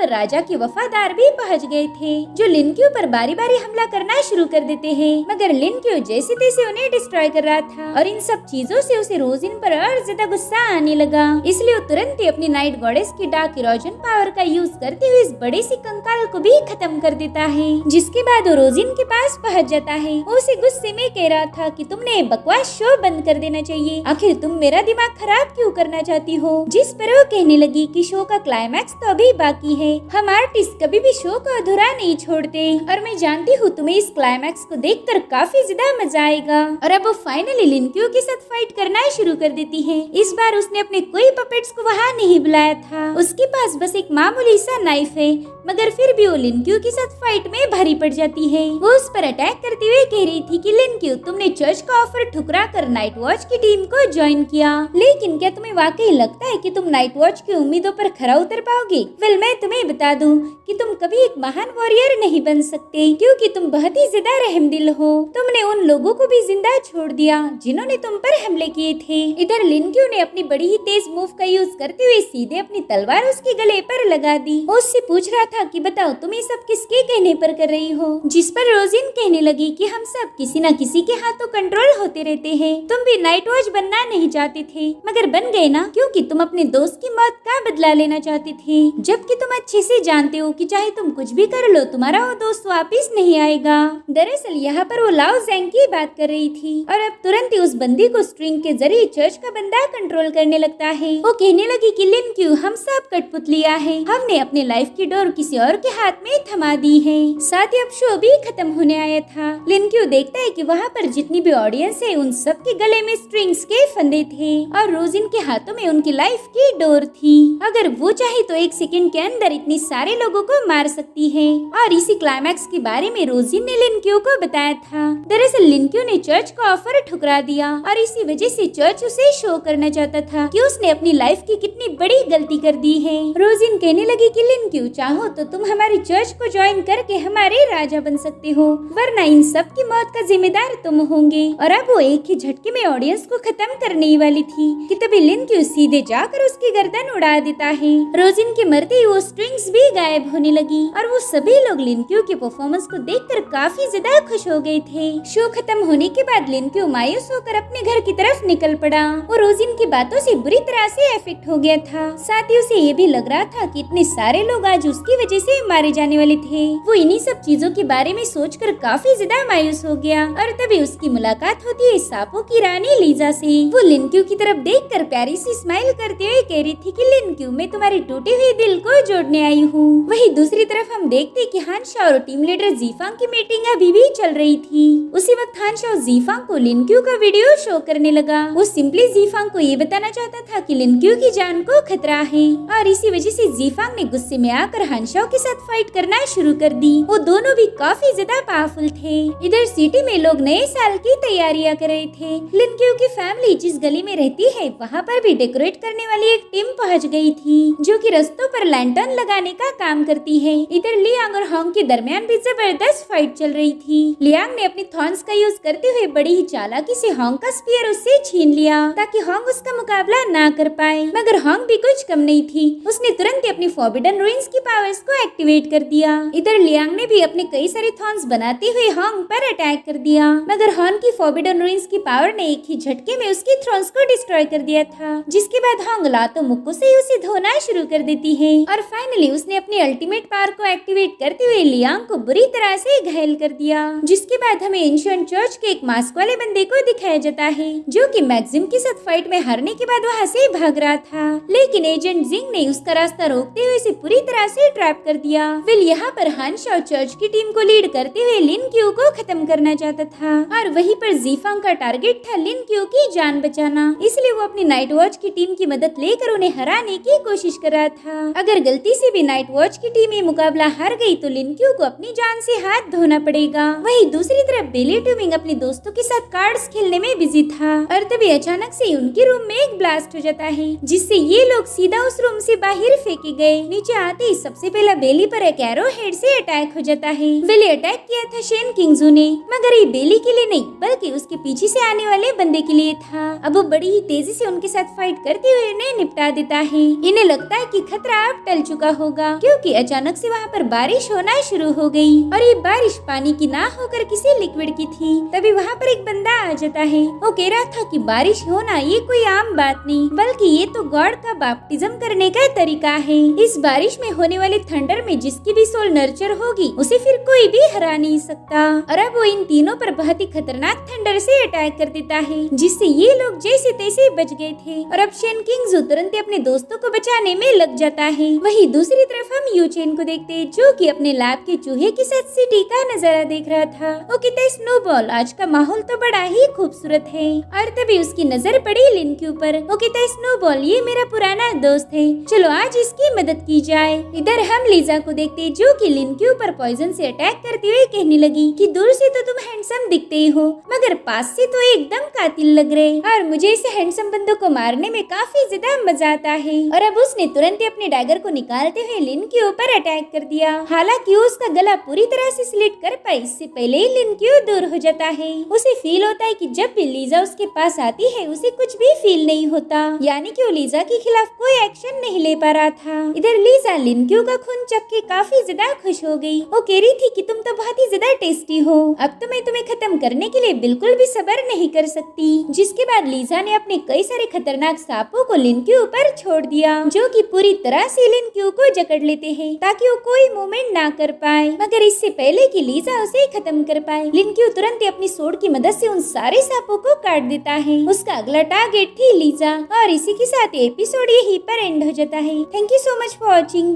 पर राजा के वफादार भी पहुंच गए थे, जो लिनक्यू पर बारी बारी हमला करना शुरू कर देते हैं। मगर लिनक्यू जैसे तैसे उन्हें डिस्ट्रॉय कर रहा था और इन सब चीजों से उसे रोजिन पर और ज्यादा गुस्सा आने लगा। इसलिए वो तुरंत ही अपनी नाइट गॉडेस की डार्क इरोजन पावर का यूज करते हुए इस बड़े से कंकाल को भी खत्म कर देता है। जिसके बाद वो रोजिन के पास पहुंच जाता है। वो उसे गुस्से में कह रहा था कि तुमने बकवास शो बंद कर देना चाहिए, आखिर तुम मेरा दिमाग खराब क्यों करना चाहती हो। जिस पर वो कहने लगी कि शो का क्लाइमैक्स तो अभी बाकी है, हम आर्टिस्ट कभी भी शो को अधूरा नहीं छोड़ते और मैं जानती हूँ तुम्हें इस क्लाइमैक्स को देखकर काफी ज्यादा मजा आएगा। और अब वो फाइनली लिनक्यू के साथ फाइट करना शुरू कर देती है। इस बार उसने अपने कोई पपेट्स को वहाँ नहीं बुलाया था, उसके पास बस एक मामूली सा नाइफ है, मगर फिर भी वो लिनक्यू के साथ फाइट में भारी पड़ जाती है। वो उस पर अटैक करते हुए कह रही थी कि लिनक्यू तुमने चर्च का ऑफर ठुकरा कर नाइट वॉच की टीम को ज्वाइन किया, लेकिन क्या तुम्हें वाकई लगता है कि तुम नाइट वॉच की उम्मीदों पर खरा उतर पाओगे? वेल मैं तुम्हें बता दूं कि तुम कभी एक महान वॉरियर नहीं बन सकते, क्योंकि तुम बहुत ही ज्यादा रहमदिल हो। तुमने उन लोगों को भी जिंदा छोड़ दिया जिन्होंने तुम पर हमले किए थे। इधर लिनक्यू ने अपनी बड़ी ही तेज मूव का यूज करते हुए सीधे अपनी तलवार उसके गले पर लगा दी। वो उससे पूछ रहा था कि बताओ तुम ये सब किसके कहने पर कर रही हो। जिस पर रोजिन कहने लगी कि हम सब किसी न किसी के हाथों कंट्रोल होते रहते हैं। तुम भी नाइट वॉच बनना नहीं चाहते थे, मगर बन गए ना, क्योंकि तुम अपने दोस्त की मौत का बदला लेना चाहते थे, जबकि तुम अच्छे से जानते हो कि चाहे तुम कुछ भी कर लो तुम्हारा वो दोस्त वापिस नहीं आएगा। दरअसल यहाँ पर वो लाओ ज़ैंग की बात कर रही थी और अब तुरंत ही उस बंदी को स्ट्रिंग के जरिए चर्च का बंदा कंट्रोल करने लगता है। वो कहने लगी कि लिनक्यू हम सब कठपुतलियां हैं, हमने अपने लाइफ की डोर किसी और के हाथ में थमा दी है। साथ ही अब शो भी खत्म होने आया था। लिनक्यू देखता है कि वहाँ पर जितनी भी ऑडियंस है उन सब के गले में स्ट्रिंग्स के फंदे थे और रोजिन के हाथों में उनकी लाइफ की डोर थी। अगर वो चाहे तो एक सेकंड के अंदर इतनी सारे लोगों को मार सकती है। और इसी क्लाइमैक्स के बारे में रोजिन ने लिनक्यू को बताया था। दरअसल लिनक्यू ने चर्च का ऑफर ठुकरा दिया और इसी वजह से चर्च उसे शो करना चाहता था कि उसने अपनी लाइफ की कितनी बड़ी गलती कर दी है। रोजिन कहने लगी कि लिनक्यू चाहो तो तुम हमारी चर्च को ज्वाइन करके हमारे राजा बन सकते हो, वरना इन सब की मौत का जिम्मेदार तुम होंगे। और अब वो एक ही झटके में ऑडियंस को खत्म करने ही वाली थी कि तभी लिनक्यू सीधे जाकर उसकी गर्दन उड़ा देता है। रोजिन के मरते ही वो स्ट्रिंग्स भी गायब होने लगी और वो सभी लोग लिनक्यू के परफॉर्मेंस को देखकर काफी ज्यादा खुश हो गए थे। शो खत्म होने के बाद लिनक्यू मायूस होकर अपने घर की तरफ निकल पड़ा। वो रोजिन की बातों से बुरी तरह से अफेक्ट हो गया था। साथ ही उसे ये भी लग रहा था कि इतने सारे लोग आज उसकी वजह से मारे जाने वाले थे। वो इन्हीं सब चीजों के बारे में सोचकर काफी ज्यादा मायूस हो गया और तभी उसकी मुलाकात होती है सांपों की रानी लीजा से। वो लिनक्यू की तरफ देखकर प्यारी सी स्माइल करते हुए कह रही थी कि लिनक्यू मैं तुम्हारे टूटे हुए दिल को जोड़ने आई हूँ। वही दूसरी तरफ हम देखते कि हानशा और टीम लीडर जीफांग की मीटिंग अभी भी चल रही थी। उसी वक्त हानशा और जीफांग को लिनक्यू का वीडियो शो करने लगा। वो सिंपली जीफांग को ये बताना चाहता था कि लिनक्यू की जान को खतरा है और इसी वजह से जीफांग ने गुस्से में आकर हानशा के साथ फाइट करना शुरू कर दी। वो दोनों भी काफी ज्यादा पावरफुल थे। इधर सिटी में लोग नए साल की तैयारियां कर रहे थे। लिनक्यू की फैमिली जिस गली में रहती है वहाँ पर भी डेकोरेट करने वाली एक टीम पहुँच गई थी, जो कि रास्तों पर लैंटर्न लगाने का काम करती है। इधर लियांग और होंग के दरमियान भी जबरदस्त फाइट चल रही थी। लियांग ने अपनी थॉर्न्स का यूज करते हुए बड़ी ही चालाकी से होंग का स्पीयर उससे छीन लिया ताकि होंग उसका मुकाबला ना कर पाए, मगर होंग भी कुछ कम नहीं थी। उसने तुरंत ही अपनी फॉरबिडन रूइंस की पावर्स को एक्टिवेट कर दिया। इधर लियांग ने भी अपने कई सारे थॉर्न्स बनाते हुए होंग पर अटैक कर दिया, मगर होंग की फॉरबिडन रूइंस की पावर ने एक ही झटके में उसकी थ्रोन्स को डिस्ट्रॉय कर दिया था। जिसके बाद होंग लातों मुक्कों से उसे धोना शुरू कर देती है और फाइनली उसने अपनी अल्टीमेट पावर को एक्टिवेट करते हुए लियांग को बुरी तरह से घायल कर दिया। जिसके बाद हमें एंशिएंट चर्च के एक मास्क वाले बंदे को दिखाया जाता है, जो कि मैक्सिम के साथ फाइट में हारने के बाद वहाँ से भाग रहा था, लेकिन एजेंट जिंग ने उसका रास्ता रोकते हुए इसे पूरी तरह से ट्रैप कर दिया। फिर यहाँ पर हानशा चर्च की टीम को लीड करते हुए लिनक्यू को खत्म करना चाहता था और वहीं पर जीफांग का टारगेट था लिनक्यू की जान बचाना, इसलिए वो अपनी नाइट वॉच की टीम की मदद लेकर उन्हें हराने की कोशिश कर रहा था। अगर गलती से भी नाइट वॉच की टीम ये मुकाबला हार गई तो लिनक्यू को अपनी जान से हाथ धोना पड़ेगा। वहीं दूसरी तरफ बेली ट्यूमिंग अपने दोस्तों के साथ कार्ड्स खेलने में बिजी था और तभी अचानक से उनके रूम में एक ब्लास्ट हो जाता है, जिससे ये लोग सीधा उस रूम से बाहर फेंके गए। नीचे आते ही सबसे पहला बेली पर एक एरो हेड से अटैक हो जाता है। बेली अटैक किया था शेन किंग्जू ने, मगर ये बेली के लिए नहीं बल्कि उसके पीछे से आने वाले बंदे के लिए था। अब वो बड़ी ही तेजी से उनके साथ फाइट करते हुए इन्हें निपटा देता है। इन्हें लगता है कि खतरा अब टल चुका होगा, क्योंकि अचानक से वहाँ पर बारिश होना शुरू हो गई और ये बारिश पानी की ना होकर किसी लिक्विड की थी। तभी वहाँ पर एक बंदा आ जाता है। वो कह रहा था कि बारिश होना ये कोई आम बात नहीं, बल्कि ये तो गॉड का बैप्टिज्म करने का तरीका है। इस बारिश में होने वाले थंडर में जिसकी भी सोल नर्चर होगी उसे फिर कोई भी हरा नहीं सकता। और अब वो इन तीनों पर बहुत ही खतरनाक थंडर से अटैक कर देता है, जिससे ये लोग जैसे तैसे बच गए थे। और अब शेन किंग्जू तुरंत अपने दोस्तों को बचाने में लग जाता है। वही दूसरी तरफ हम यूचेन को देखते हैं, जो कि अपने लैब के चूहे के साथ सिटी का नजारा देख रहा था। वो कहता है स्नोबॉल, आज का माहौल तो बड़ा ही खूबसूरत है। और तभी उसकी नजर पड़ी लिन के ऊपर। वो कहता है स्नोबॉल, ये मेरा पुराना दोस्त है, चलो आज इसकी मदद की जाए। इधर हम लीजा को देखते हैं, जो कि लिन के ऊपर पॉइजन से अटैक करते हुए कहने लगी कि दूर से तो तुम हैंडसम दिखते ही हो, मगर पास से तो एकदम कातिल लग रहे, और मुझे इस हैंडसम बंदों को मारने में काफी ज्यादा मजा आता है। और अब उसने तुरंत अपने डैगर को निकालते हुए लिन के ऊपर अटैक कर दिया। हालांकि उसका गला पूरी तरह से स्लिट कर पाई, इससे पहले ही लिन क्यू दूर हो जाता है। उसे फील होता है कि जब भी लीजा उसके पास आती है उसे कुछ भी फील नहीं होता, यानी कि वो लीजा के खिलाफ कोई एक्शन नहीं ले पा रहा था। इधर लीजा लिन क्यू का खून चख के काफी ज्यादा खुश हो गई। वो कह रही थी कि तुम तो बहुत ही ज्यादा टेस्टी हो, अब तो मैं तुम्हें खत्म करने के लिए बिल्कुल भी सब्र नहीं कर सकती। जिसके बाद लीजा ने अपने कई सारे खतरनाक सांपों को लिन के ऊपर छोड़ दिया, जो कि पूरी तरह से लिन क्यू को जकड़ लेते हैं ताकि वो कोई मूवमेंट ना कर पाए। मगर इससे पहले कि लीजा उसे खत्म कर पाए, लिन क्यू तुरंत अपनी सोड की मदद से उन सारे सांपों को काट देता है। उसका अगला टारगेट थी लीजा। और इसी के साथ एपिसोड यहीं पर एंड हो जाता है। Thank you so much for watching.